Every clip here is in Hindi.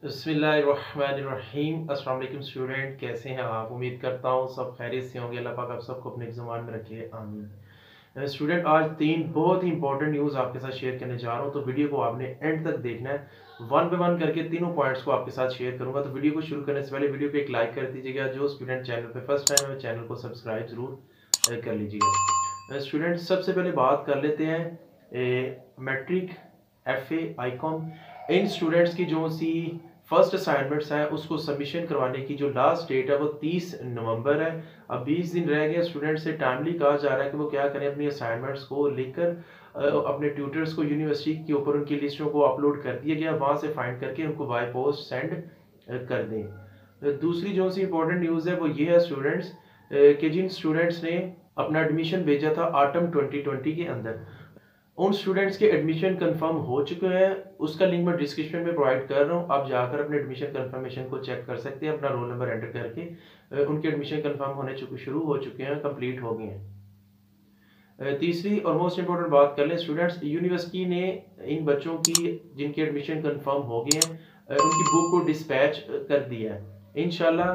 बिस्मिल्लाहिर्रहमानिर्रहीम। अस्सलाम वालेकुम स्टूडेंट, कैसे हैं आप? उम्मीद करता हूँ सब खैरियत से होंगे। अल्लाह पाक आप सबको अपने ज़ुबान में रखे, आमीन। स्टूडेंट, आज तीन बहुत ही इंपॉर्टेंट न्यूज़ आपके साथ शेयर करने जा रहा हूँ, तो वीडियो को आपने एंड तक देखना है। वन बाय वन करके तीनों पॉइंट्स को आपके साथ शेयर करूंगा। तो वीडियो को शुरू करने से पहले वीडियो को एक लाइक कर दीजिएगा। जो स्टूडेंट चैनल पे फर्स्ट टाइम है चैनल को सब्सक्राइब जरूर कर लीजिएगा। स्टूडेंट, सबसे पहले बात कर लेते हैं मैट्रिक, FA, ICOM इन स्टूडेंट्स की जो सी फर्स्ट असाइनमेंट्स हैं उसको सबमिशन करवाने की जो लास्ट डेट है वो 30 नवंबर है। अब 20 दिन रह गए। स्टूडेंट से टाइमली कहा जा रहा है कि वो क्या करें, अपनी असाइनमेंट्स को लिखकर अपने ट्यूटर्स को यूनिवर्सिटी के ऊपर उनकी लिस्टों को अपलोड कर दिया गया, वहाँ से फाइंड करके उनको बाय पोस्ट सेंड कर दें। दूसरी जो सी इंपॉर्टेंट न्यूज़ है वो ये है स्टूडेंट्स कि जिन स्टूडेंट्स ने अपना एडमिशन भेजा था ऑटम 2020 के अंदर, उन स्टूडेंट्स के एडमिशन कंफर्म हो चुके हैं। उसका लिंक मैं डिस्क्रिप्शन में प्रोवाइड कर रहा हूँ, आप जाकर अपने एडमिशन कंफर्मेशन को चेक कर सकते हैं। अपना रोल नंबर एंटर करके उनके एडमिशन कंफर्म होने शुरू हो चुके हैं, कंप्लीट हो गए हैं। तीसरी और मोस्ट इंपोर्टेंट बात कर लें स्टूडेंट्स, यूनिवर्सिटी ने इन बच्चों की जिनके एडमिशन कंफर्म हो गए हैं उनकी बुक को डिस्पैच कर दिया है। इंशाल्लाह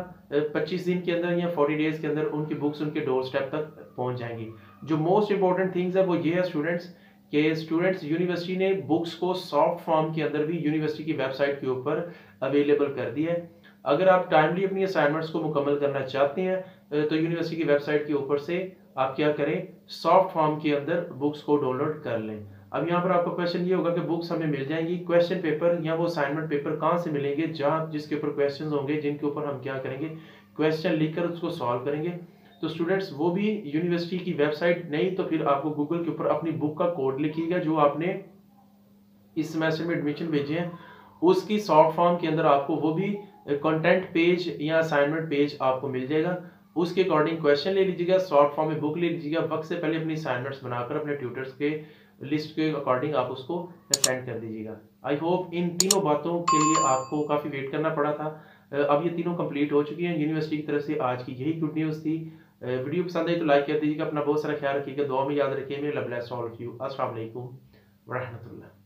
25 दिन के अंदर या 40 डेज के अंदर उनकी बुक्स उनके डोर स्टेप तक पहुंच जाएंगी। जो मोस्ट इंपॉर्टेंट थिंग्स है वो ये है स्टूडेंट्स कि स्टूडेंट्स यूनिवर्सिटी ने बुक्स को सॉफ्ट फॉर्म के अंदर भी यूनिवर्सिटी की वेबसाइट के ऊपर अवेलेबल कर दिया है। अगर आप टाइमली अपनी असाइनमेंट्स को मुकम्मल करना चाहते हैं तो यूनिवर्सिटी की वेबसाइट के ऊपर से आप क्या करें, सॉफ्ट फॉर्म के अंदर बुक्स को डाउनलोड कर लें। अब यहाँ पर आपका क्वेश्चन ये होगा कि बुक्स हमें मिल जाएंगी, क्वेश्चन पेपर या वो असाइनमेंट पेपर कहाँ से मिलेंगे? जहाँ जिसके ऊपर क्वेश्चन होंगे, जिनके ऊपर हम क्या करेंगे, क्वेश्चन लिखकर उसको सॉल्व करेंगे। तो स्टूडेंट्स वो भी यूनिवर्सिटी की वेबसाइट, नहीं तो फिर आपको गूगल के ऊपर अपनी बुक का कोड लिखिएगा जो आपने इस सेमेस्टर में एडमिशन भेजे हैं, उसकी सॉफ्ट फॉर्म के अंदर आपको वो भी कंटेंट पेज या असाइनमेंट पेज आपको मिल जाएगा। उसके अकॉर्डिंग क्वेश्चन ले लीजिएगा, शॉर्ट फॉर्म में बुक ले लीजिएगा। वक्त से पहले अपनी असाइनमेंट्स बनाकर अपने ट्यूटर्स के लिस्ट के अकॉर्डिंग आप उसको सेंड कर दीजिएगा। आई होप इन तीनों बातों के लिए आपको काफ़ी वेट करना पड़ा था, अब ये तीनों कंप्लीट हो चुकी हैं यूनिवर्सिटी की तरफ से। आज की यही गुड न्यूज़ थी। वीडियो पसंद आई तो लाइक कर दीजिएगा। अपना बहुत सारा ख्याल रखिएगा, दुआ में याद रखिए। मेरे love bless all of you. अस्सलाम वालेकुम व रहमतुल्लाह।